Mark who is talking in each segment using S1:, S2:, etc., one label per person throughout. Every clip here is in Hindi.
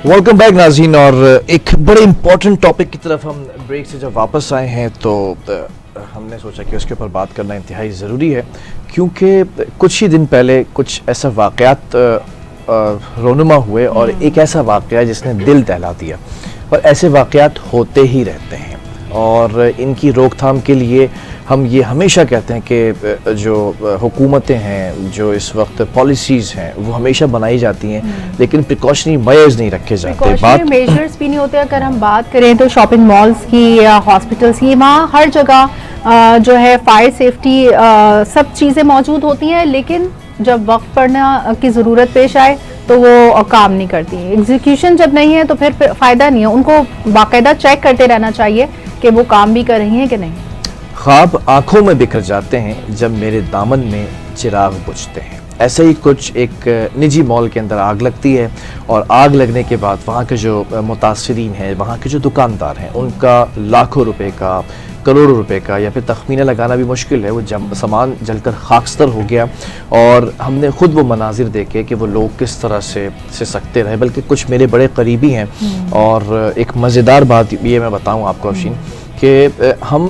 S1: वेलकम बैक नाज़रीन। और एक बड़े इम्पोर्टेंट टॉपिक की तरफ हम ब्रेक से जब वापस आए हैं तो हमने सोचा कि उसके ऊपर बात करना इंतहाई ज़रूरी है, क्योंकि कुछ ही दिन पहले कुछ ऐसा वाक़यात रोनुमा हुए और एक ऐसा वाक़या जिसने दिल दहला दिया। और ऐसे वाक़यात होते ही रहते हैं और इनकी रोकथाम के लिए हम ये हमेशा कहते हैं कि जो हुकूमतें हैं, जो इस वक्त पॉलिसीज़ हैं, वो हमेशा बनाई जाती हैं, लेकिन प्रिकॉशनरी मेजर्स नहीं रखे जाते।
S2: बात मेजर्स भी नहीं होते। अगर हम बात करें तो शॉपिंग मॉल्स की या हॉस्पिटल्स की, वहाँ हर जगह जो है फायर सेफ्टी सब चीज़ें मौजूद होती हैं, लेकिन जब वक्त पड़ना की ज़रूरत पेश आए तो वो काम नहीं करती। एग्जीक्यूशन जब नहीं है तो फिर फ़ायदा नहीं है। उनको बाकायदा चेक करते रहना चाहिए कि वो काम भी कर रही हैं कि नहीं।
S1: ख्वाब आंखों में बिखर जाते हैं जब मेरे दामन में चिराग बुझते हैं। ऐसे ही कुछ एक निजी मॉल के अंदर आग लगती है और आग लगने के बाद वहाँ के जो मुतासिरीन हैं, वहाँ के जो दुकानदार हैं, उनका लाखों रुपए का, करोड़ों रुपए का या फिर तखमीना लगाना भी मुश्किल है। वो सामान जलकर खाकस्तर हो गया और हमने ख़ुद वो मनाजिर देखे कि वो लोग किस तरह से सिसकते रहे। बल्कि कुछ मेरे बड़े करीबी हैं और एक मज़ेदार बात ये मैं बताऊँ आपको अफशीन कि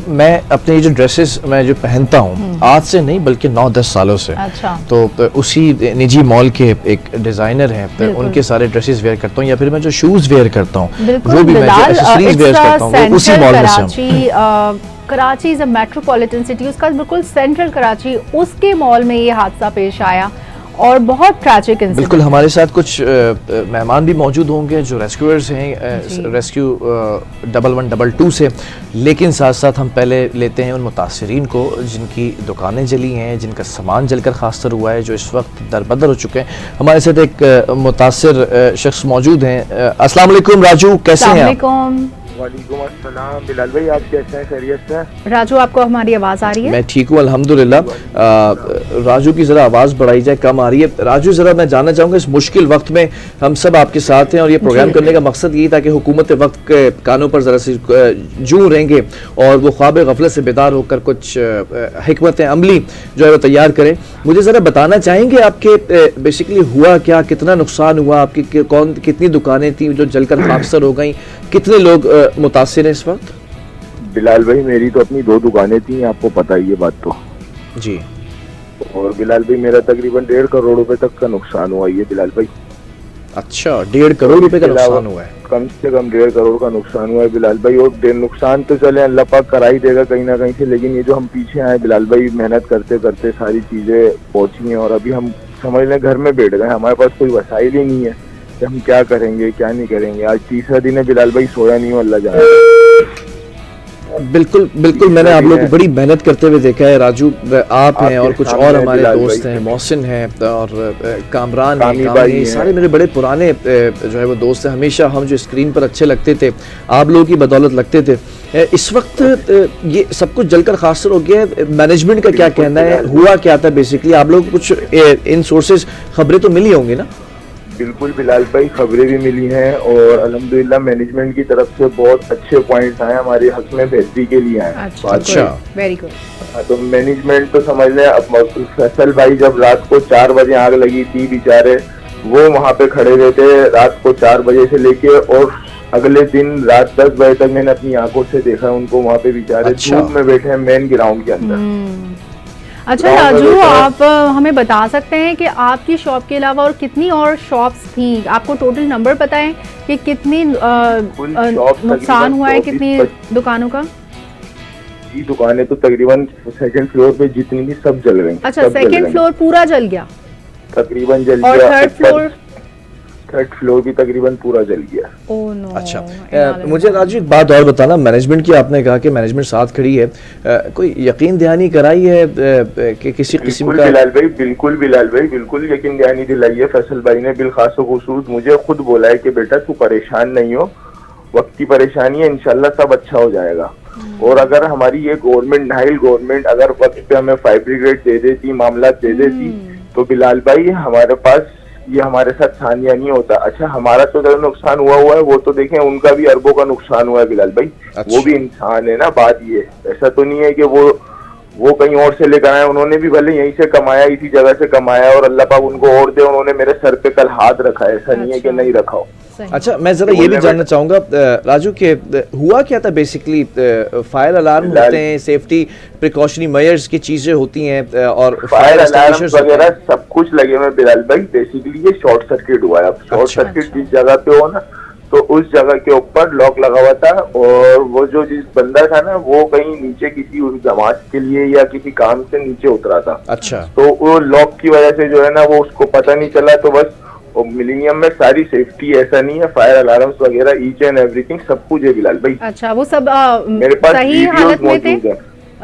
S1: मैं अपने ये जो ड्रेसेस मैं जो पहनता हूँ आज से नहीं बल्कि 9-10 सालों से,
S2: अच्छा।
S1: तो उसी निजी मॉल के एक डिज़ाइनर हैं, तो उनके सारे ड्रेसेस वेयर करता हूँ, या फिर मैं जो शूज़ वेयर करता हूँ वो भी मैं जो एक्सेसरीज वेयर करता हूँ वो उसी मॉल में से।
S2: Karachi is a metropolitan city, उसका बिल्कुल सेंट्रल कराची, उसके मॉल में ये हादसा पेश आया और बहुत ट्रैजिक इंसिडेंट।
S1: बिल्कुल, हमारे साथ कुछ मेहमान भी मौजूद होंगे जो रेस्क्यूअर्स हैं रेस्क्यू 1122 से, लेकिन साथ साथ हम पहले लेते हैं उन मुतासिरीन को जिनकी दुकानें जली हैं, जिनका सामान जलकर खास्तर हुआ है, जो इस वक्त दरबदर हो चुके हैं। हमारे साथ एक मुतासिर शख्स मौजूद हैं। अस्सलाम वालेकुम राजू, कैसे हैं आप?
S3: वालेकुम अस्सलाम बिलाल भाई, आप कैसे हैं? खैरियत से?
S2: राजू, आपको हमारी आवाज़ आ रही है?
S1: मैं ठीक हूँ अल्हम्दुलिल्लाह। राजू की ज़रा आवाज़ बढ़ाई जाए, कम आ रही है। राजू, ज़रा मैं जानना चाहूँगा, इस मुश्किल वक्त में हम सब आपके साथ हैं और ये प्रोग्राम करने का मकसद यही था कि हुकूमत वक्त के कानों पर ज़रा से जूं रहेंगे और वो ख्वाब गफलत से बेदार होकर कुछ हिकमत अमली जो है वो तैयार करें। मुझे ज़रा बताना चाहेंगे आपके बेसिकली हुआ क्या, कितना नुकसान हुआ, आपकी कितनी दुकानें थी जो जलकर खाकस्तर हो गई, कितने लोग मुतासिर हैं इस वक्त?
S3: बिलाल भाई, मेरी तो अपनी 2 दुकानें थी, आपको पता ही है बात तो
S1: जी।
S3: और बिलाल भाई, मेरा तकरीबन 1.5 करोड़ रुपए तक का नुकसान हुआ है बिलाल भाई।
S1: अच्छा, 1.5 करोड़ रुपए का नुकसान हुआ है?
S3: कम से कम 1.5 करोड़ का नुकसान हुआ है बिलाल भाई। और नुकसान तो चले अल्लाह पाक करा ही देगा कहीं ना कहीं से, लेकिन ये जो हम पीछे आए बिलाल भाई, मेहनत करते करते सारी चीजें पहुंची हैं और अभी हम समझ लें घर में बैठ गए। हमारे पास कोई वसाइल ही नहीं है कि हम क्या करेंगे क्या नहीं करेंगे। आज तीसरा दिन है बिलाल भाई, सोया नहीं हूँ, अल्लाह जाने।
S1: बिल्कुल बिल्कुल, मैंने आप लोगों को बड़ी मेहनत करते हुए देखा है राजू। आप हैं और कुछ और हमारे दोस्त हैं, मोहसिन हैं और कामरान हैं, सारे मेरे बड़े पुराने जो है वो दोस्त हैं। हमेशा हम जो स्क्रीन पर अच्छे लगते थे, आप लोगों की बदौलत लगते थे। इस वक्त ये सब कुछ जलकर खासतर हो गया है। मैनेजमेंट का क्या कहना है, हुआ क्या था बेसिकली? आप लोग कुछ इन सोर्सेज खबरें तो मिली होंगी ना?
S3: बिल्कुल बिलाल भाई, खबरें भी मिली हैं और अल्हम्दुलिल्लाह मैनेजमेंट की तरफ से बहुत अच्छे पॉइंट्स आए हमारे हक में, बेहतरी के लिए आए।
S1: अच्छा,
S2: वेरी गुड।
S3: तो मैनेजमेंट तो समझ लें। अब फैसल भाई जब रात को 4 बजे आग लगी थी, बेचारे वो वहाँ पे खड़े रहते रात को 4 बजे से लेके, और अगले दिन रात 10 बजे तक मैंने अपनी आंखों से देखा उनको वहाँ पे बेचारे धूप में बैठे हैं मेन ग्राउंड के अंदर।
S2: अच्छा राजू, आप हमें बता सकते हैं कि आपकी शॉप के अलावा और कितनी और शॉप्स थी? आपको टोटल नंबर पता है कि कितनी नुकसान हुआ है, कितनी दुकानों का?
S3: जी, दुकानें तो तकरीबन 2nd फ्लोर पे जितनी भी सब जल गई।
S2: अच्छा, 2nd फ्लोर पूरा जल गया?
S3: तकरीबन जल
S2: गया। और
S3: 3rd फ्लोर भी तकरीबन पूरा जल गया।
S2: Oh no.
S1: अच्छा, मुझे राजू एक बात और बताना। मैनेजमेंट की आपने कहा कि मैनेजमेंट साथ खड़ी है, कोई यकीन दहानी कराई है कि किसी किस्म का?
S3: बिलाल भाई बिल्कुल, बिलाल भाई बिल्कुल यकीन दहानी दिलाई है। फैसल भाई ने बिलखास खुसूस मुझे खुद बोला है कि बेटा तू परेशान नहीं हो, वक्त की परेशानी है, इंशाल्लाह सब अच्छा हो जाएगा। और अगर हमारी ये गवर्नमेंट, नाइल गवर्नमेंट अगर वक्त पे हमें फायर ब्रिगेड दे देती, मामला दे देती, तो बिलाल भाई हमारे पास ये हमारे साथ सानिया नहीं होता। अच्छा, हमारा तो जो नुकसान हुआ है वो तो देखें, उनका भी अरबों का नुकसान हुआ है बिलाल भाई। अच्छा। वो भी इंसान है ना। बात ये ऐसा तो नहीं है कि वो वो कहीं और से लेकर आए, उन्होंने भी भले यहीं से कमाया, इसी जगह से कमाया, और अल्लाह पाक उनको और दे, उन्होंने मेरे सर पे कल हाथ रखा है, ऐसा नहीं है कि नहीं रखा हो।
S1: अच्छा, मैं जरा ये भी जानना चाहूंगा राजू के हुआ क्या था बेसिकली? फायर अलार्म होते हैं, सेफ्टी प्रिकॉशनरी मेजर्स की चीजें होती हैं और
S3: फायर अलार्म वगैरह सब कुछ लगे हुए बिलाल भाई। बेसिकली ये शॉर्ट सर्किट हुआ है। अब शॉर्ट सर्किट जिस जगह पे हो ना, तो उस जगह के ऊपर लॉक लगा हुआ था, और वो जो जिस बंदा था ना, वो कहीं नीचे किसी जमात के लिए या किसी काम से नीचे उतरा था।
S1: अच्छा।
S3: तो वो लॉक की वजह से जो है ना, वो उसको पता नहीं चला। तो बस मिलेनियम में सारी सेफ्टी, ऐसा नहीं है, फायर अलार्म्स वगैरह ईच एंड एवरीथिंग सब कुछ है बिलाल भाई।
S2: अच्छा, वो सब
S3: मेरे पास
S2: सही हालत में थे?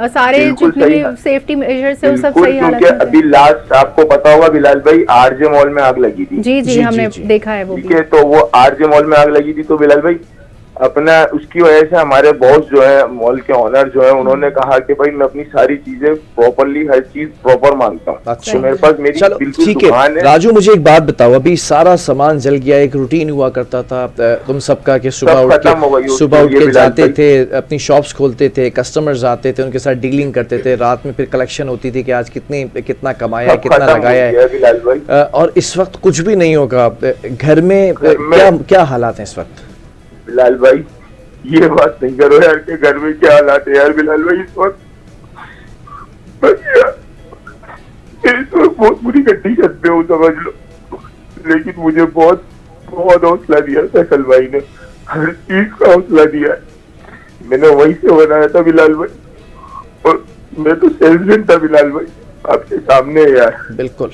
S2: सारे जितने भी सेफ्टी मेजर्स है वो सब सही हालत में थे?
S3: अभी लास्ट आपको पता होगा बिलाल भाई, आरजे मॉल में आग लगी थी।
S2: जी, हमने देखा है वो।
S3: ठीक है, तो वो आरजे मॉल में आग लगी थी, तो बिलाल भाई अपना उसकी वजह से हमारे बॉस जो है, मॉल के ऑनर जो है, उन्होंने कहा कि भाई मैं अपनी सारी चीजें प्रॉपरली, हर चीज प्रॉपर मांगता हूँ।
S1: अच्छा।
S3: तो मेरे पास मेरी बिल्कुल दुकान है।
S1: राजू, मुझे एक बात बताओ, अभी सारा सामान जल गया, एक रूटीन हुआ करता था तुम सबका कि सुबह उठ के जाते थे, अपनी शॉप्स खोलते थे, कस्टमर्स आते थे, उनके साथ डीलिंग करते थे, रात में फिर कलेक्शन होती थी कि आज कितना कमाया है, कितना लगाया है, और इस वक्त कुछ भी नहीं होगा। घर में क्या हालात हैं इस वक्त?
S3: बिलाल भाई ये बात नहीं करो यार कि घर में क्या हालात है यार। बिलाल भाई इस वक्त बहुत बुरी कंडीशन पे हूँ, समझ लो, लेकिन मुझे बहुत बहुत हौसला दिया फैसल भाई ने, हर चीज का हौसला दिया है। मैंने वहीं से बनाया था बिलाल भाई, और मैं तो सेल्समैन था बिलाल भाई, आपके सामने है यार।
S1: बिल्कुल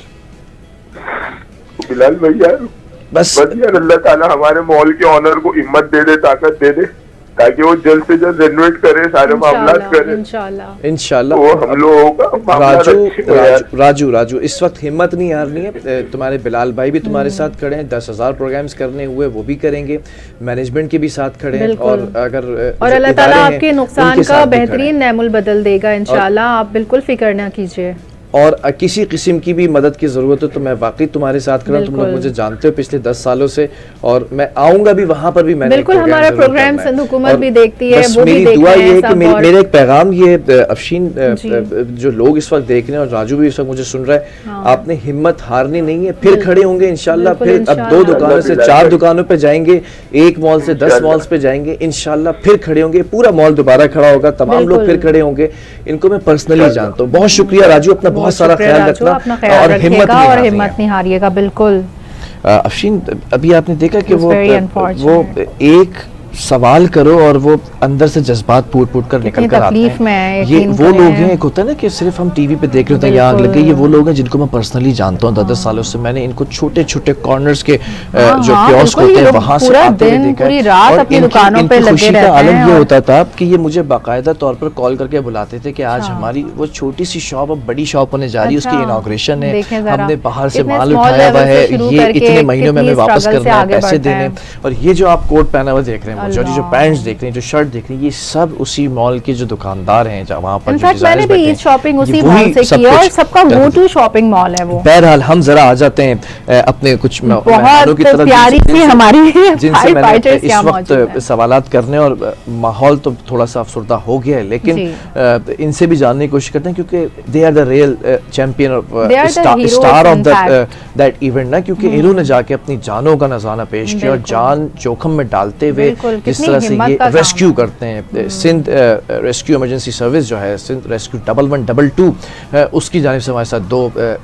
S3: बिलाल भाई यार, बस यार अल्लाह ताला हमारे मॉल के ऑनर को हिम्मत दे दे, ताकत दे दे, ताकि वो जल्द से जल्द रेनोवेट करे, सारे मामला करे इंशाल्लाह। वो हम लोगों का
S1: राजू इस वक्त हिम्मत नहीं हारनी है। तुम्हारे बिलाल भाई भी तुम्हारे साथ खड़े हैं, 10,000 प्रोग्राम्स करने हुए वो भी करेंगे, मैनेजमेंट के भी साथ खड़े हैं, और अगर
S2: अल्लाह ताला आपके नुकसान का बेहतरीन नैमुल बदल देगा इंशाल्लाह, आप बिल्कुल फिक्र ना कीजिए।
S1: और किसी किस्म की भी मदद की ज़रूरत हो तो मैं वाकई तुम्हारे साथ खड़ा हूं। तुम लोग मुझे जानते हो पिछले 10 सालों से, और मैं आऊंगा भी वहां पर भी। मैंने
S2: बिल्कुल हमारा प्रोग्राम सिंध हुकूमत भी देखती है, वो भी
S1: मेरी दुआ ये है कि मेरा एक पैगाम ये अफशीन, जो लोग इस वक्त देख रहे हैं और राजू भी इस वक्त मुझे सुन रहा है, आपने हिम्मत हारनी नहीं है, फिर खड़े होंगे इंशाल्लाह। फिर अब 2 दुकानों से 4 दुकानों पे जाएंगे, 1 मॉल से 10 मॉल्स पे जाएंगे इंशाल्लाह, फिर खड़े होंगे, पूरा मॉल दोबारा खड़ा होगा, तमाम लोग फिर खड़े होंगे। इनको मैं पर्सनली जानता हूँ। बहुत शुक्रिया राजू, अपना बहुत सारा ख्याल रखना और हिम्मत नहीं हारिएगा। बिल्कुल अफशीन, अभी आपने देखा कि वो एक सवाल करो और वो अंदर से जज्बात फूट कर निकल कर आते हैं। ये वो लोग हैं, एक होता है ना कि सिर्फ हम टीवी पे देख रहे होते हैं यहाँ आग लग गई, ये वो लोग हैं जिनको मैं पर्सनली जानता हूँ 10 सालों से। मैंने इनको छोटे छोटे कॉर्नर्स के जो कियोस्क होते हैं वहां से आते हुए देखा है, और इनकी खुशी का आलम ये होता था कि ये मुझे बाकायदा तौर पर कॉल करके बुलाते थे कि आज हमारी वो छोटी सी शॉप अब बड़ी शॉप होने जा रही है, उसकी इनॉग्रेशन है, हमने बाहर से माल उठाया हुआ है, ये इतने महीनों में हमें वापस करना है, पैसे देने। और ये जो आप कोट पहना हुआ देख रहे हैं, जो पैंट्स देख रहे हैं, जो शर्ट देख रहे हैं, ये सब उसी मॉल के जो दुकानदार हैं, जहाँ वहाँ पर जो
S2: मैंने भी ये शॉपिंग उसी मॉल से की, और सबका गो टू शॉपिंग मॉल है वो।
S1: बहरहाल हम जरा आ जाते हैं अपने कुछ मेहमानों की तरफ,
S2: प्यारी सी हमारी
S1: जिनसे मैंने इस वक्त सवालात करने, और माहौल तो थोड़ा सा अफसरदा हो गया है, लेकिन इनसे भी जानने की कोशिश करते हैं, क्योंकि they are the real champion star of that event ना, क्योंकि इन्होंने जाके अपनी जानों का नज़ारा पेश किया, और जान जोखिम में डालते हुए जिस तरह से ये रेस्क्यू करते हैं। सिंध रेस्क्यू इमरजेंसी सर्विस जो है, सिंध रेस्क्यू 1112, उसकी जानिब से हमारे साथ 2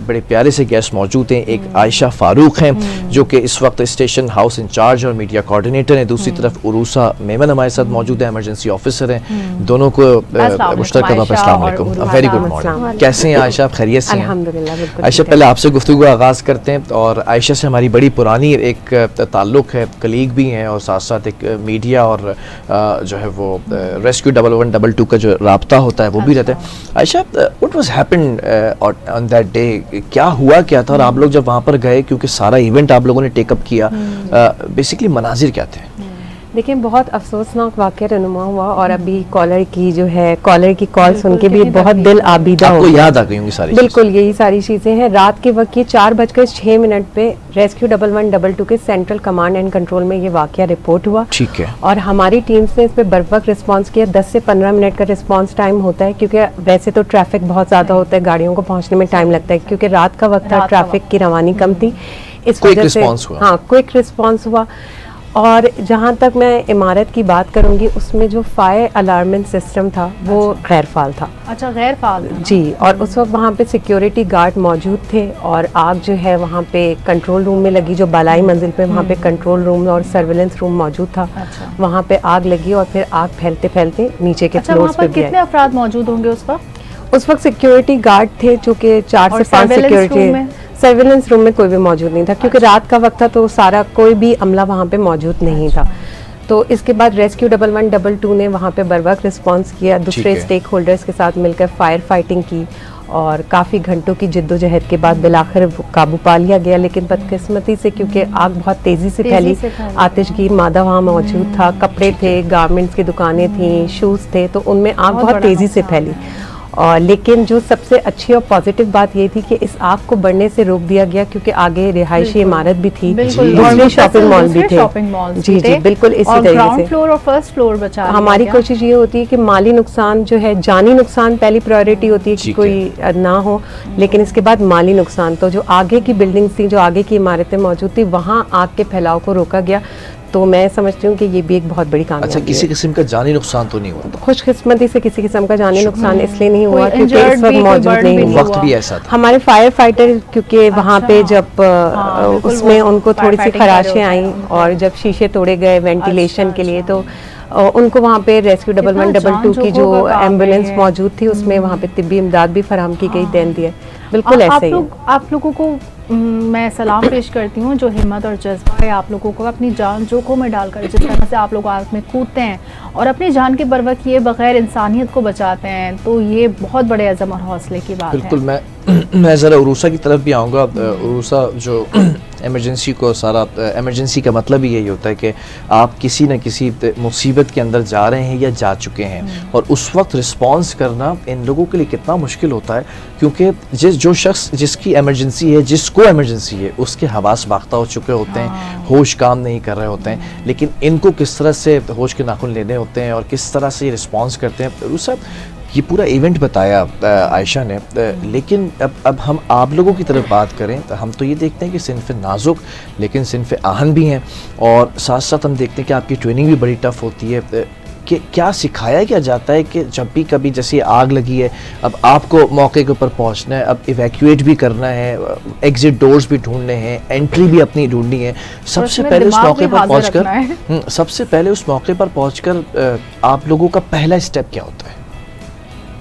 S1: बड़े प्यारे से गेस्ट मौजूद हैं। एक आयशा फारूक हैं जो कि इस वक्त स्टेशन हाउस इंचार्ज और मीडिया कोऑर्डिनेटर हैं, दूसरी तरफ उरूसा मेमन हमारे साथ मौजूद है, इमरजेंसी ऑफिसर हैं। दोनों को मुश्तरका तौर पर अस्सलाम वालेकुम, वेरी गुड मॉर्निंग। कैसे हैं आयशा, आप खैरियत से हैं?
S4: अल्हम्दुलिल्लाह।
S1: आयशा, पहले आपसे गुफ्तगू आगाज़ करते हैं, और आयशा से हमारी बड़ी पुरानी एक ताल्लुक़ है, कलीग भी हैं, और साथ साथ एक मीडिया और जो है वो रेस्क्यू 1112 का जो राब्ता होता है वो भी रहता है। Ayesha, what was happened on that day, क्या हुआ क्या था, और आप लोग जब वहाँ पर गए, क्योंकि सारा इवेंट आप लोगों ने टेकअप किया, बेसिकली मनाजिर क्या थे?
S4: देखिए बहुत अफसोसनाक वाक़या रनुमा हुआ और अभी कॉलर की कॉल सुन के भी बहुत दिल आबीदा हो
S1: आपको
S4: गया।
S1: याद आ गई होंगी सारी
S4: बिल्कुल यही सारी चीज़ें हैं। रात के वक्त ये 4:06 पे रेस्क्यू 1112 के सेंट्रल कमांड एंड कंट्रोल में ये वाक़या रिपोर्ट हुआ।
S1: ठीक है।
S4: और हमारी टीम्स ने इस पर बर वक्त रिस्पॉन्स किया। 10 से 15 मिनट का रिस्पॉन्स टाइम होता है, क्योंकि वैसे तो ट्रैफिक बहुत ज़्यादा होता है, गाड़ियों को पहुँचने में टाइम लगता है, क्योंकि रात का वक्त था, ट्रैफिक की रवानी कम थी, इस
S1: Quick
S4: वजह से
S1: response हुआ।
S4: हाँ क्विक रिस्पॉन्स हुआ। और जहाँ तक मैं इमारत की बात करूँगी, उसमें जो फायर अलार्मिंग सिस्टम था वो गैर फाल था।
S2: अच्छा, गैर फाल था।
S4: जी, और उस वक्त वहाँ पे सिक्योरिटी गार्ड मौजूद थे और आग जो है वहाँ पे कंट्रोल रूम में लगी, जो बालाई मंजिल पे वहाँ पे कंट्रोल रूम और सर्विलेंस रूम मौजूद था।
S2: अच्छा।
S4: वहाँ पे आग लगी और फिर आग फैलते फैलते नीचे के
S2: अच्छा,
S4: फ्लोर्स
S2: वहाँ
S4: पे
S2: पर
S4: भी
S2: कितने
S4: आई।
S2: अफराद मौजूद होंगे उस वक्त?
S4: उस वक्त सिक्योरिटी गार्ड थे, जो कि 4
S2: और
S4: से 5
S2: surveillance
S4: सिक्योरिटी।
S2: room में?
S4: सर्विलेंस रूम में कोई भी मौजूद नहीं था, क्योंकि रात का वक्त था, तो सारा कोई भी अमला वहाँ पे मौजूद नहीं था। तो इसके बाद रेस्क्यू 1112 ने वहाँ पे बर वक्त रिस्पॉन्स किया, दूसरे
S1: है।
S4: स्टेक होल्डर्स के साथ मिलकर फायर फाइटिंग की और काफ़ी घंटों की जिद्दोजहद के बाद बिलाखिर काबू पा लिया गया। लेकिन बदकिस्मती से, क्योंकि आग बहुत तेज़ी से फैली, आतिशगीर मादा वहाँ मौजूद था, कपड़े थे, गारमेंट्स की दुकानें थी, शूज़ थे, तो उनमें आग बहुत तेज़ी से फैली। और लेकिन जो सबसे अच्छी और पॉजिटिव बात ये थी कि इस आग को बढ़ने से रोक दिया गया, क्योंकि आगे रिहायशी इमारत भी थी, दूसरे शॉपिंग मॉल भी थे। जी जी, बिल्कुल इसी तरीके से।
S2: ग्राउंड फ्लोर और फर्स्ट फ्लोर बचा।
S4: हमारी कोशिश ये होती है कि माली नुकसान जो है, जानी नुकसान पहली प्रायोरिटी होती है कि कोई ना हो, लेकिन इसके बाद माली नुकसान। तो जो आगे की बिल्डिंग्स थी, जो आगे की इमारतें मौजूद थी, वहाँ आग के फैलाव को रोका गया। तो मैं समझती हूँ कि ये भी एक बहुत बड़ी कामयाबी
S1: अच्छा, किसी किस्म का जानी नुकसान तो नहीं हुआ?
S4: खुशकिस्मती से किसी किस्म का जानी नुकसान इसलिए नहीं हुआ क्योंकि
S2: injured
S4: इस वक्त
S2: भी, कोई
S4: मौजूद
S2: burn
S4: नहीं
S2: भी
S4: हुआ।
S1: वक्त भी ऐसा था।
S4: हमारे फायर फाइटर, क्योंकि वहाँ पे जब
S2: बिल्कुल,
S4: उसमें
S2: वो
S4: उनको थोड़ी सी
S2: firefighting कर रहे
S4: खराशें
S2: होते
S4: आई
S2: हैं।
S4: और जब शीशे तोड़े गए वेंटिलेशन के लिए, तो उनको वहाँ पे रेस्क्यू 1112 की जो एम्बुलेंस मौजूद थी, उसमें वहाँ पे तिब्बी इमदाद भी फराहम की गई, देन दिए। बिल्कुल ऐसे ही
S2: आप लोगों को मैं सलाम पेश करती हूँ, जो हिम्मत और जज्बा है आप लोगों को, अपनी जान जोखिम में डालकर जिस तरह से आप लोग आग में कूदते हैं और अपनी जान के बरवक किए बगैर इंसानियत को बचाते हैं, तो ये बहुत बड़े अज़म और हौसले की बात है।
S1: बिल्कुल। मैं ज़रा उरूसा की तरफ भी आऊँगा। उरूसा जो इमरजेंसी को सारा इमरजेंसी का मतलब ही यही होता है कि आप किसी न किसी मुसीबत के अंदर जा रहे हैं या जा चुके हैं, और उस वक्त रिस्पॉन्स करना इन लोगों के लिए कितना मुश्किल होता है, क्योंकि जो शख्स जिसकी इमरजेंसी है, जिसको इमरजेंसी है, उसके हवास बाख्ता हो चुके होते हैं, होश काम नहीं कर रहे होते हैं, लेकिन इनको किस तरह से होश के नाखून लेने होते हैं और किस तरह से रिस्पॉन्स करते हैं। उरूसा, ये पूरा इवेंट बताया आयशा ने, लेकिन अब हम आप लोगों की तरफ बात करें तो हम तो ये देखते हैं कि सिनफ नाजुक लेकिन सिनफ आहन भी हैं, और साथ साथ हम देखते हैं कि आपकी ट्रेनिंग भी बड़ी टफ होती है। कि क्या सिखाया क्या जाता है कि जब भी कभी जैसे आग लगी है, अब आपको मौके के ऊपर पहुंचना है, अब इवैक्यूएट भी करना है, एग्जिट डोर्स भी ढूंढने हैं, एंट्री भी अपनी ढूंढनी है, सबसे पहले उस मौके पर पहुंचकर आप लोगों का पहला स्टेप क्या होता है?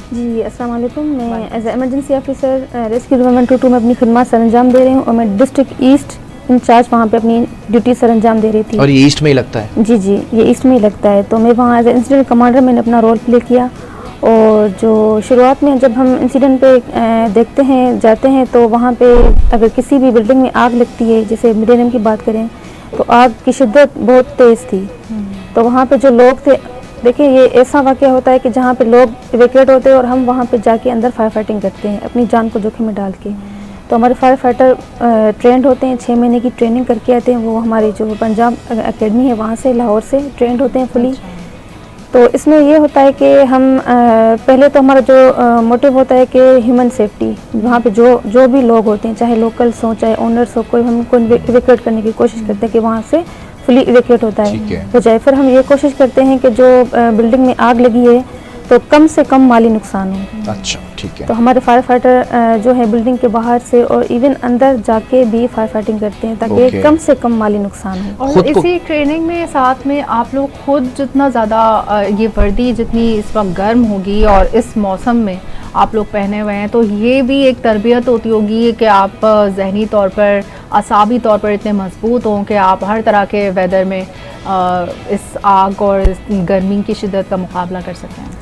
S5: जी अस्सलाम वालेकुम। मैं एज एमरजेंसी ऑफिसर रेस्क्यू 1122 में अपनी खिदमत सर अंजाम दे रही हूँ और मैं डिस्ट्रिक्ट ईस्ट इंचार्ज वहाँ पे अपनी ड्यूटी सर अंजाम दे रही थी।
S1: और ये ईस्ट में ही लगता है?
S5: जी जी, ये ईस्ट में ही लगता है। तो मैं वहाँ एज इंसिडेंट कमांडर मैंने अपना रोल प्ले किया, और जो शुरुआत में जब हम इंसिडेंट पे देखते हैं, जाते हैं, तो वहाँ पे अगर किसी भी बिल्डिंग में आग लगती है, जैसे मिलेनियम की बात करें, तो आग की शिद्दत बहुत तेज़ थी। तो वहाँ पे जो लोग थे, देखिए ये ऐसा वाक़या होता है कि जहाँ पे लोग इवैक्यूएट होते हैं और हम वहाँ पे जाके अंदर फायर फाइटिंग करते हैं अपनी जान को जोखिम में डाल के। तो हमारे फायर फाइटर ट्रेंड होते हैं, 6 महीने की ट्रेनिंग करके आते हैं। वो हमारी जो पंजाब एकेडमी है वहाँ से, लाहौर से ट्रेंड होते हैं फुली। तो इसमें ये होता है कि हम पहले तो हमारा जो मोटिव होता है कि ह्यूमन सेफ्टी, वहाँ पे जो भी लोग होते हैं, चाहे लोकल्स हो चाहे ओनर्स हो, कोई हमको इवैक्यूएट करने की कोशिश करते हैं कि वहाँ से फुली इवैक्यूएट होता है हो जाए। फिर हम ये कोशिश करते हैं कि जो बिल्डिंग में आग लगी है तो कम से कम माली नुकसान हो।
S1: अच्छा, ठीक है।
S5: तो हमारे फायर फाइटर जो है बिल्डिंग के बाहर से और इवन अंदर जाके भी फायर फाइटिंग करते हैं ताकि कम से कम माली नुकसान हो।
S2: और इसी ट्रेनिंग में साथ में आप लोग खुद जितना ज़्यादा ये वर्दी जितनी इस वक्त गर्म होगी और इस मौसम में आप लोग पहने हुए हैं, तो ये भी एक तरबियत होती होगी कि आप जहनी तौर पर, असाबी तौर पर इतने मजबूत हों कि आप हर तरह के वेदर में इस आग और इस गर्मी की शिद्दत का मुकाबला कर सकते हैं।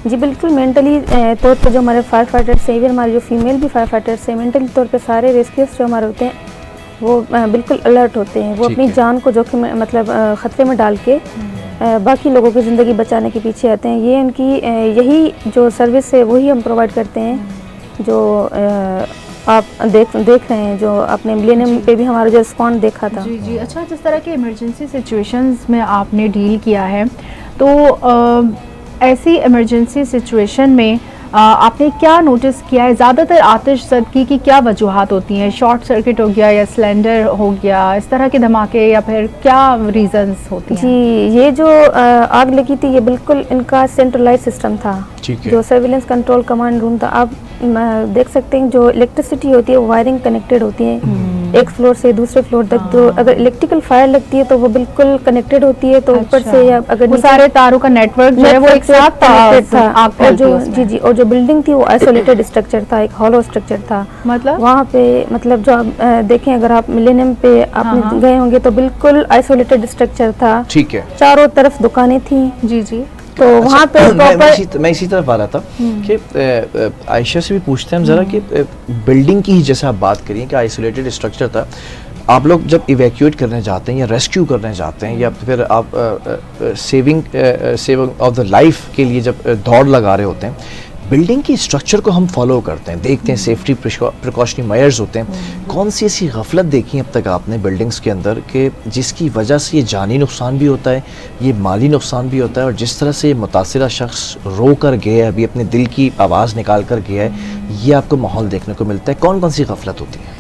S5: जी बिल्कुल, मेंटली तौर पर जो हमारे फायर फाइटर्स हैं, इवन हमारे जो फीमेल भी फायर फाइटर्स हैं, मेंटली तौर पे सारे रेस्क्यूअर्स जो हमारे होते हैं वो बिल्कुल अलर्ट होते हैं। वो अपनी जान को जोखिम में, मतलब ख़तरे में डाल के बाकी लोगों की ज़िंदगी बचाने के पीछे आते हैं। ये उनकी यही जो सर्विस है वही हम प्रोवाइड करते हैं जो आप देख रहे हैं, जो आपने मिलेनियम पे भी हमारा जो रिस्पॉन्ड देखा था।
S2: जी जी। अच्छा, जिस तरह के इमरजेंसी सिचुएशंस में आपने डील किया है, तो ऐसी इमरजेंसी सिचुएशन में आपने क्या नोटिस किया है? ज़्यादातर आतिशज़दगी की क्या वजूहात होती हैं? शॉर्ट सर्किट हो गया या सिलेंडर हो गया, इस तरह के धमाके, या फिर क्या रीजंस होती हैं?
S5: जी, ये जो आग लगी थी ये बिल्कुल इनका सेंट्रलाइज सिस्टम था, जो सर्विलेंस कंट्रोल कमांड रूम था। आप देख सकते हैं जो इलेक्ट्रिसिटी होती है वो वायरिंग कनेक्टेड होती है एक फ्लोर से दूसरे फ्लोर तक। तो अगर इलेक्ट्रिकल फायर लगती है तो वो बिल्कुल कनेक्टेड होती है, तो ऊपर से या अगर
S2: वो सारे तारों का नेटवर्क जो है वो एक साथ
S5: कनेक्टेड था।
S2: आग
S5: और जो
S2: फैलती है।
S5: और जो बिल्डिंग थी वो आइसोलेटेड स्ट्रक्चर था, एक हॉलो स्ट्रक्चर था।
S2: मतलब
S5: वहाँ पे मतलब जो आप देखें, अगर आप मिलेनियम पे आपने गए होंगे तो बिल्कुल आइसोलेटेड स्ट्रक्चर था।
S1: ठीक है।
S5: चारों तरफ दुकानें थी।
S2: जी जी।
S5: तो वहाँ पे
S1: मैं इसी तरफ आ रहा था कि आयशा से भी पूछते हैं हम ज़रा कि बिल्डिंग की ही जैसे आप बात करिए कि आइसोलेटेड स्ट्रक्चर था, आप लोग जब इवैक्यूएट करने जाते हैं या रेस्क्यू करने जाते हैं या फिर आप सेविंग ऑफ द लाइफ के लिए जब दौड़ लगा रहे होते हैं, बिल्डिंग की स्ट्रक्चर को हम फॉलो करते हैं, देखते हैं, सेफ्टी प्रिकॉशनरी मेजर्स होते हैं। कौन सी ऐसी गफलत देखी अब तक आपने बिल्डिंग्स के अंदर कि जिसकी वजह से ये जानी नुकसान भी होता है, ये माली नुकसान भी होता है, और जिस तरह से ये मुतासिरा शख्स रो कर गया है, अभी अपने दिल की आवाज़ निकाल कर गया है, ये आपको माहौल देखने को मिलता है? कौन कौन सी गफलत होती है?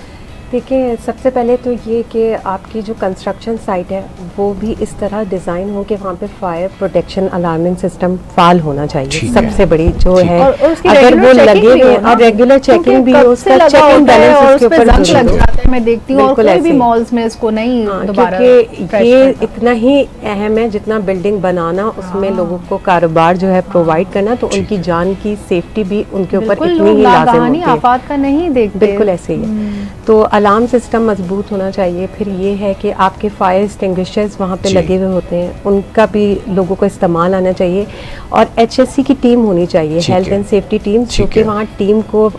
S4: देखिए, सबसे पहले तो ये कि आपकी जो कंस्ट्रक्शन साइट है वो भी इस तरह डिज़ाइन हो कि वहाँ पे फायर प्रोटेक्शन अलार्मिंग सिस्टम फाल होना चाहिए। सबसे बड़ी जो है,
S2: और उसकी
S4: अगर वो लगे हुए और रेगुलर चेकिंग भी हो, उसका चेक एंड बैलेंस उसके ऊपर
S2: लग जाता है। मैं देखती हूँ और कोई भी मॉल्स में इसको नहीं दोबारा,
S4: क्योंकि ये इतना ही अहम है जितना बिल्डिंग बनाना, उसमें लोगों को कारोबार जो है प्रोवाइड करना, तो उनकी जान की सेफ्टी भी उनके ऊपर इतनी ही लाज़िम होती है।
S2: आफात का नहीं देखते,
S4: बिल्कुल ऐसे ही है। तो अलार्म सिस्टम मजबूत होना चाहिए। फिर ये है कि आपके फायर एक्सटिंग्विशर्स वहाँ पे लगे हुए होते हैं, उनका भी लोगों को इस्तेमाल आना चाहिए। और HSC की टीम होनी चाहिए, हेल्थ एंड सेफ्टी टीम, जो कि वहाँ टीम को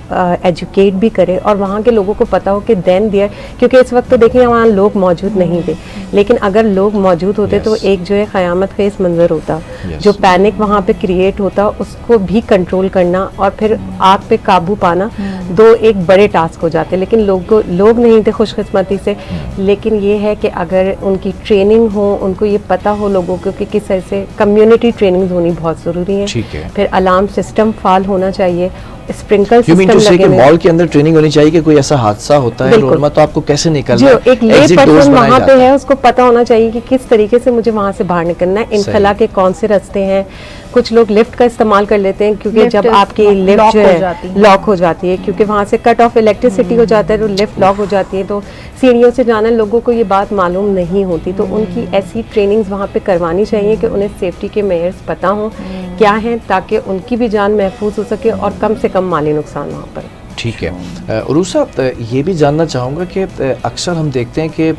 S4: एजुकेट भी करे और वहाँ के लोगों को पता हो कि देन देयर, क्योंकि इस वक्त तो देखिए वहाँ लोग मौजूद नहीं थे, लेकिन अगर लोग मौजूद होते तो एक जो है क़यामत फेस मंजर होता। जो पैनिक वहाँ पे क्रिएट होता उसको भी कंट्रोल करना और फिर आग पे काबू पाना, दो एक बड़े टास्क हो जाते। लेकिन लोग नहीं थे खुशकिस्मती से। लेकिन ये है कि अगर उनकी ट्रेनिंग हो, उनको ये पता हो लोगों को कि किस तरह से, कम्युनिटी ट्रेनिंग होनी बहुत ज़रूरी है। फिर अलार्म सिस्टम फाल होना चाहिए, स्प्रिंकल सिस्टम लगे हुए।
S1: मॉल के अंदर ट्रेनिंग होनी चाहिए कि कोई ऐसा हादसा होता है रोडमा तो आपको कैसे निकलना है।
S4: एक ले पर्सन वहाँ पे है, उसको पता होना चाहिए कि किस तरीके से मुझे वहाँ से बाहर निकलना है, इनखला के कौन से रास्ते हैं। कुछ लोग लिफ्ट का इस्तेमाल कर लेते हैं, क्योंकि जब आपकी लिफ्ट जो है लॉक हो जाती है, क्योंकि वहाँ से कट ऑफ इलेक्ट्रिसिटी हो जाता है तो लिफ्ट लॉक हो जाती है, तो सीढ़ियों से जाना लोगों को ये बात मालूम नहीं होती। तो उनकी ऐसी ट्रेनिंग्स वहाँ पे करवानी चाहिए कि उन्हें सेफ्टी के मेजर्स पता हों क्या हैं, ताकि उनकी भी जान महफूज हो सके और कम से कम माली नुकसान वहाँ पर।
S1: ठीक है। उरूसा, ये भी जानना चाहूँगा कि अक्सर हम देखते हैं कि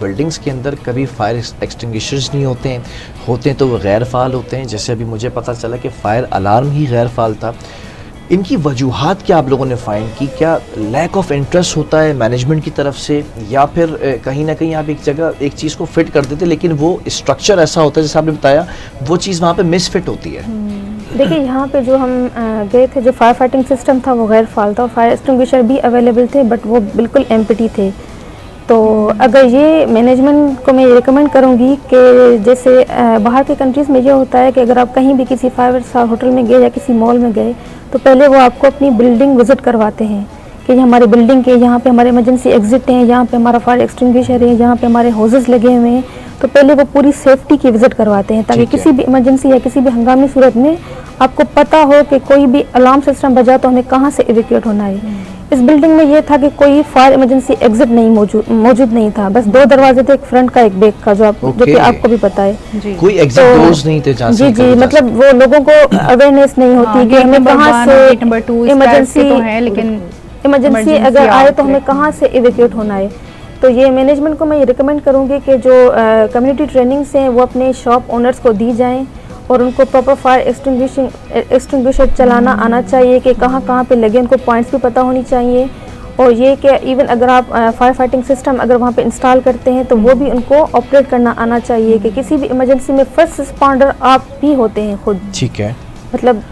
S1: बिल्डिंग्स के अंदर कभी फायर एक्सटिंग्विशर्स नहीं होते हैं तो वो गैर फ़ाल होते हैं। जैसे अभी मुझे पता चला कि फ़ायर अलार्म ही गैर फ़ाल था। इनकी वजूहात क्या आप लोगों ने फाइंड की? क्या लैक ऑफ इंटरेस्ट होता है मैनेजमेंट की तरफ से, या फिर कहीं ना कहीं आप एक जगह एक चीज़ को फिट कर देते लेकिन वो स्ट्रक्चर ऐसा होता है जैसे आपने बताया वो चीज़ वहाँ पे मिसफिट होती है?
S5: देखिए, यहाँ पे जो हम गए थे, जो फायर फाइटिंग सिस्टम था वो गैर फाल था और फायर एक्सटिंग्विशर भी अवेलेबल थे, बट वो बिल्कुल एम्प्टी थे। तो अगर ये मैनेजमेंट को मैं रिकमेंड करूँगी कि जैसे बाहर के कंट्रीज़ में ये होता है कि अगर आप कहीं भी किसी 5 स्टार होटल में गए या किसी मॉल में गए तो पहले वो आपको अपनी बिल्डिंग विज़िट करवाते हैं कि हमारी बिल्डिंग के यहाँ पे हमारे इमरजेंसी एग्जिट हैं, यहाँ पे हमारा फायर एक्सटिंग्विशर है, यहाँ पे हमारे हॉजेस लगे हुए हैं। तो पहले वो पूरी सेफ्टी की विज़िट करवाते हैं ताकि किसी भी इमरजेंसी या किसी भी हंगामी सूरत में आपको पता हो कि कोई भी अलार्म सिस्टम बजा तो हमें कहाँ से इवैक्यूएट होना है। इस बिल्डिंग में ये था कि कोई फायर इमरजेंसी एग्जिट नहीं मौजूद नहीं था, बस 2 दरवाजे थे, एक फ्रंट का एक बैक का, जो कि आपको भी पता है।
S1: कोई एग्जिट डोर्स नहीं थे जहाँ से
S5: जी, मतलब वो लोगों को अवेयरनेस नहीं होती कि हमें कहाँ से इमरजेंसी अगर आए तो हमें कहाँ से इवैक्यूएट होना है। तो ये मैनेजमेंट को मैं ये रिकमेंड करूँगी कि जो कम्युनिटी ट्रेनिंग्स हैं वो अपने शॉप ओनर्स को दी जाएँ और उनको प्रॉपर फायर एक्सटिंग्विशर चलाना आना चाहिए कि कहाँ पे लगे, उनको पॉइंट्स भी पता होनी चाहिए और ये कि इवन अगर आप फायर फाइटिंग सिस्टम अगर वहाँ पे इंस्टॉल करते हैं तो वो भी उनको ऑपरेट करना आना चाहिए कि किसी भी इमरजेंसी में फर्स्ट रिस्पॉन्डर आप भी होते हैं खुद।
S1: ठीक है।
S5: मतलब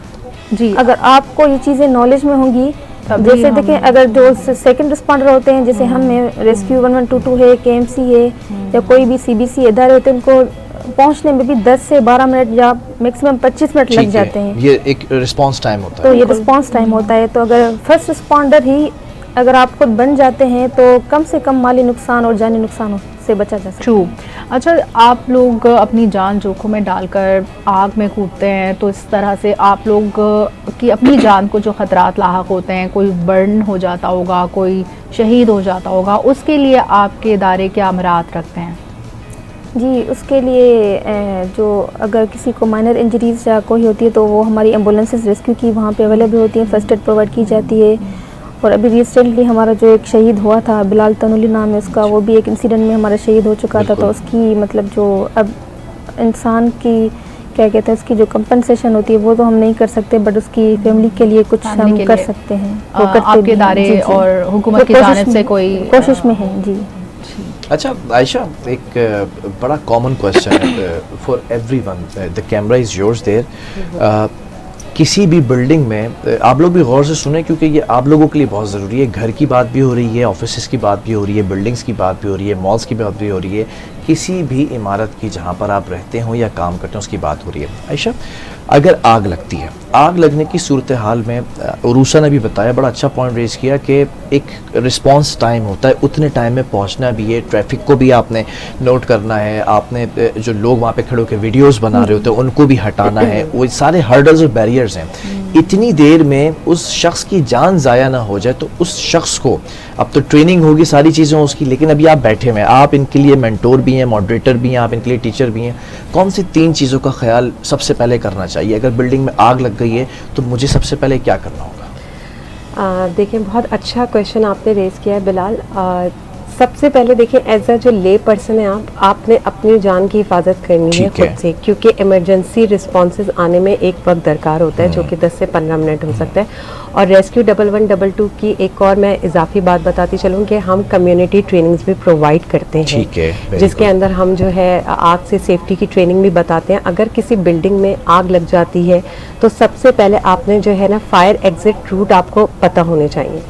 S2: जी,
S5: अगर आपको ये चीज़ें नॉलेज में होंगी,
S2: तभी
S5: जैसे
S2: हम-
S5: देखें अगर जो सेकंड रिस्पॉन्डर होते हैं, जैसे हमें रेस्क्यू 1122 है, KMC है या कोई भी CBC इदारे होते हैं, उनको पहुंचने में भी 10 से 12 मिनट या मैक्सिमम 25 मिनट लग
S1: ठीक
S5: जाते
S1: है,
S5: हैं।
S1: ये एक रिस्पांस टाइम होता
S5: तो
S1: है।
S5: ये रिस्पांस टाइम होता है। तो अगर फर्स्ट रिस्पॉन्डर ही अगर आप खुद बन जाते हैं तो कम से कम माली नुकसान और जानी नुकसान से बचा जा सकता है।
S2: ट्रू। अच्छा, आप लोग अपनी जान जोखिम में डालकर आग में कूदते हैं, तो इस तरह से आप लोग की अपनी जान को जो खतरात लाहक होते हैं, कोई बर्न हो जाता होगा, कोई शहीद हो जाता होगा, उसके लिए आपके इदारे क्या अमरात रखते हैं?
S5: जी, उसके लिए जो अगर किसी को माइनर इंजरीज या कोई होती है तो वो हमारी एम्बुलेंसेस रेस्क्यू की वहाँ पे अवेलेबल होती हैं, फर्स्ट एड प्रोवाइड की जाती है। और अभी रिसेंटली हमारा जो एक शहीद हुआ था, बिलाल तनुली नाम है उसका, वो भी एक इंसिडेंट में हमारा शहीद हो चुका था। तो उसकी मतलब जो अब इंसान की क्या कहते हैं, उसकी जो कंपनसेशन होती है वो तो हम नहीं कर सकते, बट उसकी फैमिली के लिए कुछ
S2: फैमिली
S5: हम
S2: के
S5: कर
S2: लिए,
S5: सकते हैं। वो करते
S2: आपके
S5: भी हैं।
S2: इदारे
S5: जी, जी।
S2: और हुकूमत
S5: तो
S2: की
S5: कोशिश
S2: जानिब से
S5: में-
S2: कोई
S5: कोशिश में है जी।
S1: अच्छा आयशा, एक बड़ा कॉमन क्वेश्चन है for everyone, the camera is yours there. किसी भी बिल्डिंग में आप लोग भी गौर से सुने, क्योंकि ये आप लोगों के लिए बहुत ज़रूरी है। घर की बात भी हो रही है, ऑफिस की बात भी हो रही है, बिल्डिंग्स की बात भी हो रही है, मॉल्स की बात भी हो रही है, किसी भी इमारत की जहाँ पर आप रहते हो या काम करते हो उसकी बात हो रही है। आयशा, अगर आग लगती है, आग लगने की सूरत हाल में उरूसा ने भी बताया, बड़ा अच्छा पॉइंट रेज किया कि एक रिस्पांस टाइम होता है, उतने टाइम में पहुंचना भी है, ट्रैफिक को भी आपने नोट करना है, आपने जो लोग वहाँ पे खड़े होकर वीडियोस बना रहे होते हैं उनको भी हटाना है, वो सारे हर्डल्स और बैरियर्स हैं। इतनी देर में उस शख्स की जान ज़ाया ना हो जाए, तो उस शख्स को, अब तो ट्रेनिंग होगी, सारी चीज़ें उसकी, लेकिन अभी आप बैठे हुए हैं, आप इनके लिए मेंटोर भी हैं, मॉडरेटर भी हैं, आप इनके लिए टीचर भी हैं, कौन सी 3 चीज़ों का ख्याल सबसे पहले करना चाहिए? अगर बिल्डिंग में आग लग गई है तो मुझे सबसे पहले क्या करना होगा?
S4: देखिए, बहुत अच्छा क्वेश्चन आपने रेज़ किया है बिलाल। सबसे पहले देखिए, एज अ जो ले पर्सन है आपने अपनी जान की हिफाजत करनी है खुद से, क्योंकि इमरजेंसी रिस्पॉन्सेज आने में एक वक्त दरकार होता है जो कि 10 से 15 मिनट हो सकता है। और रेस्क्यू 1122 की एक और मैं इजाफी बात बताती चलूँ कि हम कम्युनिटी ट्रेनिंग्स भी प्रोवाइड करते हैं,
S1: ठीक है,
S4: जिसके अंदर हम जो है आग से सेफ्टी की ट्रेनिंग भी बताते हैं। अगर किसी बिल्डिंग में आग लग जाती है तो सबसे पहले आपने जो है ना फायर एग्जिट रूट आपको पता होने चाहिए,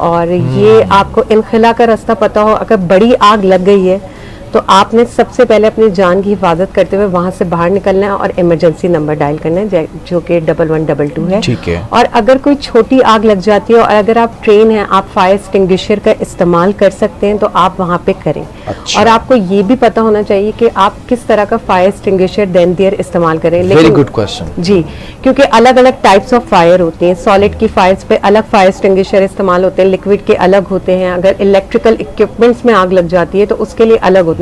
S4: और ये आपको इनखला का रास्ता पता हो। अगर बड़ी आग लग गई है तो आपने सबसे पहले अपनी जान की हिफाजत करते हुए वहाँ से बाहर निकलना है और इमरजेंसी नंबर डायल करना है, जो कि 1122 है।
S1: ठीक है।
S4: और अगर कोई छोटी आग लग जाती है और अगर आप ट्रेन हैं, आप फायर एक्सटिंग्विशर का इस्तेमाल कर सकते हैं तो आप वहाँ पे करें।
S1: अच्छा।
S4: और आपको ये भी पता होना चाहिए कि आप किस तरह का फायर एक्सटिंग्विशर देन देयर इस्तेमाल करें।
S1: वेरी गुड क्वेश्चन
S4: जी, क्योंकि अलग अलग टाइप्स ऑफ फायर होती हैं। सॉलिड की फायर्स पे अलग फायर एक्सटिंग्विशर इस्तेमाल होते हैं, लिक्विड के अलग होते हैं। अगर इलेक्ट्रिकल इक्विपमेंट्स में आग लग जाती है तो उसके लिए अलग होते हैं।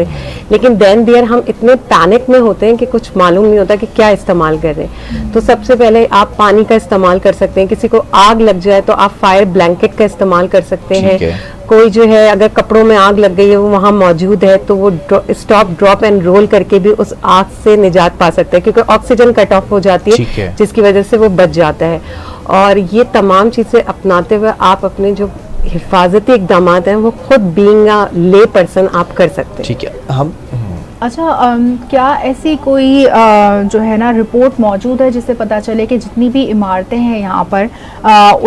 S4: लेकिन देन देयर हम इतने पैनिक में होते हैं कि कुछ मालूम नहीं होता कि क्या इस्तेमाल कर रहे हैं। तो सबसे पहले आप पानी का इस्तेमाल कर सकते हैं। किसी को आग लग जाए तो आप फायर ब्लैंकेट का इस्तेमाल कर सकते हैं। कोई जो है अगर कपड़ों में आग लग गई है वो वहाँ मौजूद है तो वो स्टॉप ड्रॉप एंड रोल करके भी उस आग से निजात पा सकते हैं, क्योंकि ऑक्सीजन कट ऑफ हो जाती है जिसकी वजह से वो बच जाता है। और ये तमाम चीज़ें अपनाते हुए आप अपने जो हिफाजती इकदाम हैं वो खुद बीइंग अ ले पर्सन आप कर सकते हैं।
S1: ठीक है। हम
S2: अच्छा, क्या ऐसी कोई जो है ना रिपोर्ट मौजूद है जिससे पता चले कि जितनी भी इमारतें हैं यहाँ पर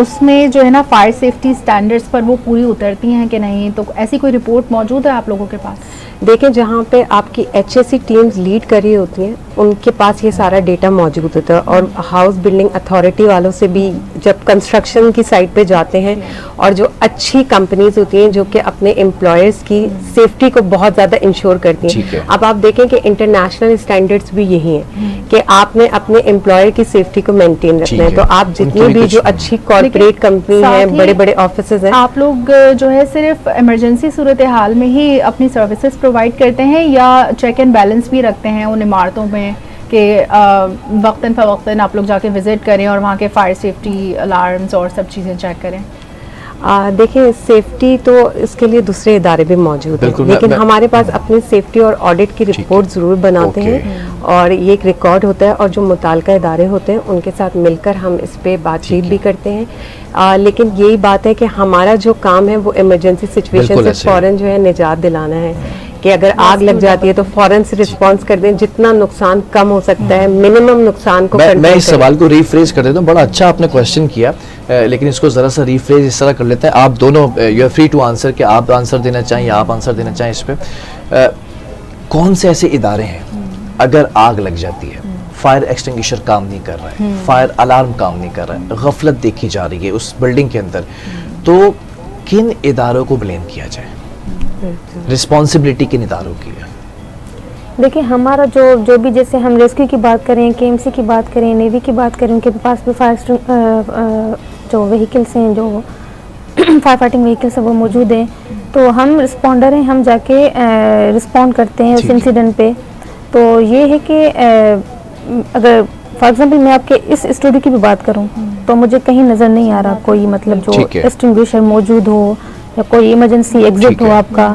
S2: उसमें जो है ना फायर सेफ्टी स्टैंडर्ड्स पर वो पूरी उतरती हैं कि नहीं? तो ऐसी कोई रिपोर्ट मौजूद है आप लोगों के पास?
S4: देखें, जहाँ पे आपकी HSE टीम्स लीड कर रही होती हैं उनके पास ये सारा डेटा मौजूद होता है। और हाउस बिल्डिंग अथॉरिटी वालों से भी जब कंस्ट्रक्शन की साइट पे जाते हैं, और जो अच्छी कंपनीज होती हैं जो कि अपने एम्प्लॉयर्स की सेफ्टी को बहुत ज़्यादा इंश्योर करती हैं। अब आप देखें कि इंटरनेशनल स्टैंडर्ड्स भी यही हैं कि आपने अपने एम्प्लॉयर की सेफ्टी को मेंटेन रखना है। तो आप जितनी भी जो अच्छी कॉर्पोरेट कंपनी है, बड़े बड़े ऑफिसेज हैं,
S2: आप लोग जो है सिर्फ इमरजेंसी सूरत हाल में ही अपनी सर्विसेज प्रोवाइड करते हैं या चेक एंड बैलेंस भी रखते हैं उन इमारतों में कि वक्तन फ़वक्तन आप लोग जाके विजिट करें और वहाँ के फायर सेफ्टी अलार्म्स और सब चीज़ें चेक करें?
S4: देखिए सेफ्टी तो इसके लिए दूसरे इदारे भी मौजूद हैं,
S1: बिल्कुल,
S4: लेकिन
S1: मैं-
S4: हमारे पास अपनी सेफ्टी और ऑडिट की रिपोर्ट ज़रूर बनाते
S1: ओके।
S4: हैं और ये एक रिकॉर्ड होता है और जो मुताल्लिका इदारे होते हैं उनके साथ मिलकर हम इस पे बातचीत भी करते हैं। लेकिन यही बात है कि हमारा जो काम है वो इमरजेंसी सिचुएशन
S1: बिल्कुल
S4: से
S1: ऐसे ही।
S4: फ़ौरन जो है निजात दिलाना है कि अगर आग लग जाती है तो फ़ौरन से रिस्पांस कर दें, जितना नुकसान कम हो सकता है मिनिमम नुकसान को
S1: मैं
S4: कंट्रोल
S1: इस
S4: करें।
S1: सवाल को रीफ्रेज कर देता हूँ। बड़ा अच्छा आपने क्वेश्चन किया, लेकिन इसको ज़रा सा रीफ्रेज इस तरह कर लेते हैं। आप दोनों you are free to answer, कि आप आंसर देना चाहें या आप आंसर देना चाहें इस पे। कौन से ऐसे इदारे हैं अगर आग लग जाती है, फायर एक्सटिंग्विशर काम नहीं कर रहा है, फायर अलार्म काम नहीं कर रहा है, गफलत देखी जा रही है उस बिल्डिंग के अंदर, तो किन इदारों को ब्लेम किया जाए? रिस्पॉन्सिबिलिटी किन इदारों की है?
S5: देखिए हमारा जो भी, जैसे हम रेस्क्यू की बात करें, केएमसी की बात करें, नेवी की बात करें, उनके पास भी फायर जो व्हीकल्स हैं, जो फायर फाइटिंग व्हीकल्स हैं वो मौजूद हैं। तो हम रिस्पॉन्डर हैं, हम जाके रिस्पॉन्ड करते हैं उस
S1: ठीक है।
S5: इंसिडेंट पे। तो ये है कि अगर फॉर एग्जांपल मैं आपके इस स्टूडियो की भी बात करूं तो मुझे कहीं नज़र नहीं आ रहा कोई मतलब जो
S1: ठीक है।
S5: एक्सटिंग्विशर मौजूद हो या कोई इमरजेंसी एग्जिट
S1: ठीक
S5: हो
S1: है।
S5: आपका।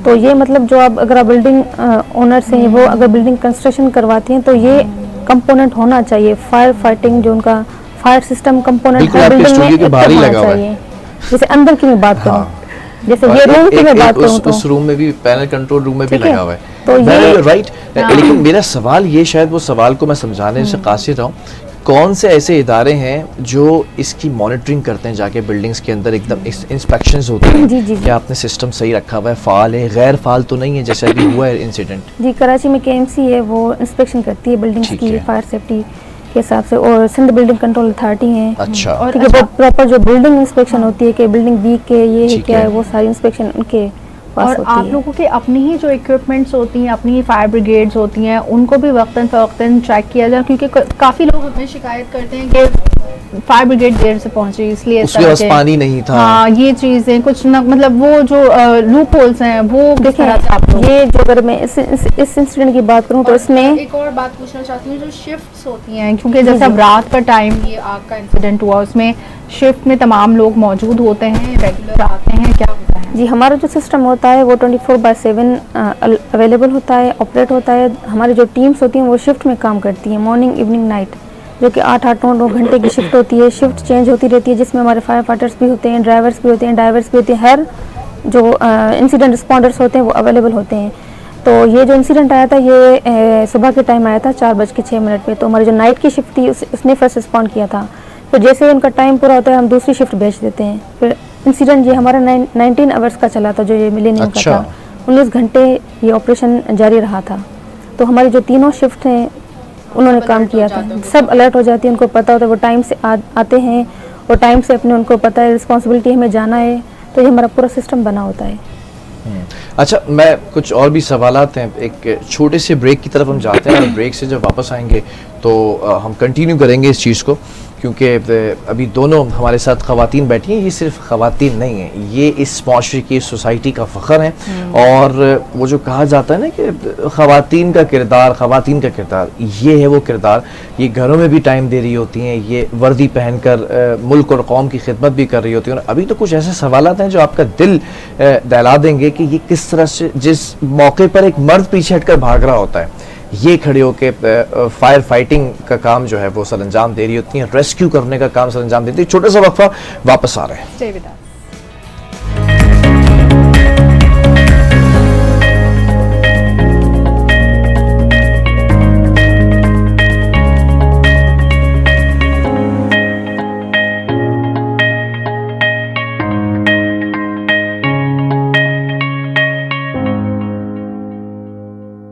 S5: तो ये मतलब जो आप अगर आप बिल्डिंग ओनर्स हैं, वो अगर बिल्डिंग कंस्ट्रक्शन करवाती हैं तो ये कंपोनेंट होना चाहिए। फायर फाइटिंग जो उनका फायर सिस्टम कंपोनेंट
S1: बिल्कुल
S5: हर
S1: आपके
S5: बिल्डिंग में
S1: स्टूडियो के बाहर ही
S5: होना
S1: लगा हुआ है।
S5: चाहिए। जैसे अंदर की मैं बात करूं,
S1: हाँ।
S5: जैसे
S1: और
S5: ये रूम की मैं बात करूं तो
S1: उस रूम में भी पैनल कंट्रोल रूम में भी
S5: ठीक है।
S1: लगा हुआ है।
S5: तो ये-
S1: राइट। लेकिन मेरा सवाल ये, शायद वो सवाल को मैं समझाने से कासिर रहा हूँ, कौन से ऐसे इदारे हैं जो इसकी मॉनिटरिंग करते हैं जाके बिल्डिंग्स के अंदर, एकदम इंस्पेक्शंस होते हैं
S5: जी, जी, जी।
S1: कि आपने सिस्टम सही रखा हुआ है, फाल है, गैर फाल तो नहीं है, जैसे अभी हुआ है इंसिडेंट?
S5: जी, कराची में केएमसी है, वो इंस्पेक्शन करती है बिल्डिंग्स
S1: ठीक
S5: की
S1: है।
S5: फायर सेफ्टी के हिसाब से, और सिंध बिल्डिंग कंट्रोल अथॉरिटी है।
S1: अच्छा।
S2: और
S5: ठीक है, वो प्रॉपर जो बिल्डिंग इंस्पेक्शन होती है कि बिल्डिंग वीक है, ये है
S1: ठीक
S5: क्या
S1: है।
S5: है, वो सारी इंस्पेक्शन उनके पास
S2: और
S5: होती
S2: आप
S5: है।
S2: लोगों के अपनी ही जो इक्विपमेंट्स होती हैं, अपनी ही फायर ब्रिगेड्स होती हैं, उनको भी वक्तन फ़वक्तन चेक किया जाए, क्योंकि काफ़ी लोग हमें शिकायत करते हैं कि फायर ब्रिगेड देर से पहुंची, इसलिए इस
S1: उसके
S2: तरह
S1: पास
S2: के-
S1: पानी नहीं था।
S2: हाँ, ये चीज़ें कुछ ना, मतलब वो जो लूप होल्स हैं वो किस तरह से आप लोग।
S5: देखिए ये जो अगर मैं इस इंसिडेंट की बात करूं तो
S2: और
S5: इसमें
S2: एक और बात पूछना चाहती हूँ, जो शिफ्ट्स होती हैं, क्योंकि जैसे अब रात का टाइम ये आग का इंसिडेंट हुआ, उसमें शिफ्ट में तमाम लोग मौजूद होते हैं, रेगुलर आते हैं, क्या होता है?
S5: जी, हमारा जो सिस्टम होता है वो 24/7 अवेलेबल होता है, ऑपरेट होता है। हमारी जो टीम्स होती हैं वो शिफ्ट में काम करती हैं, मॉर्निंग इवनिंग नाइट, जो कि 8-9 घंटे की शिफ्ट होती है। शिफ्ट चेंज होती रहती है, जिसमें हमारे फायर फाइटर्स भी होते हैं, ड्राइवर्स भी होते हैं, डाइवर्स भी होते हैं। हर जो इंसिडेंट रिस्पॉन्डर्स होते हैं वो अवेलेबल होते हैं। तो ये जो इंसिडेंट आया था ये सुबह के टाइम आया था 4:06 पे। तो हमारी जो नाइट की शिफ्ट थी उसने फर्स्ट रिस्पॉन्ड किया था। तो जैसे उनका टाइम पूरा होता है हम दूसरी शिफ्ट भेज देते हैं। फिर इंसिडेंट ये हमारा 19 आवर्स का चला था, जो ये मिलेनियम का
S1: अच्छा।
S5: था। 19 घंटे ये ऑपरेशन जारी रहा था। तो हमारी जो तीनों शिफ्ट हैं उन्होंने काम किया था, सब अलर्ट हो जाती है, उनको पता होता है, वो टाइम से आते हैं और टाइम से अपने उनको पता है रिस्पॉन्सिबिलिटी हमें जाना है। तो ये हमारा पूरा सिस्टम बना होता है।
S1: अच्छा, मैं कुछ और भी सवालात हैं, एक छोटे से ब्रेक की तरफ हम जाते हैं और ब्रेक से जब वापस आएंगे तो हम कंटिन्यू करेंगे इस चीज़ को, क्योंकि अभी दोनों हमारे साथ ख़वातीन बैठी हैं। ये सिर्फ ख़वातीन नहीं हैं, ये इस माशरे की, इस सोसाइटी का फ़ख्र हैं। और वो जो कहा जाता है ना कि ख़वातीन का किरदार, ख़वातीन का किरदार, ये है वो किरदार। ये घरों में भी टाइम दे रही होती हैं, ये वर्दी पहनकर मुल्क और कौम की खिदमत भी कर रही होती हैं। और अभी तो कुछ ऐसे सवालात हैं जो आपका दिल दहला देंगे कि ये किस तरह से, जिस मौके पर एक मर्द पीछे हटकर भाग रहा होता है, ये खड़े होके फायर फाइटिंग का काम जो है वो सर अंजाम दे रही होती हैं, रेस्क्यू करने का काम सर अंजाम देती है। छोटा सा वक्फा, वापस आ रहे हैं।
S2: Stay with us.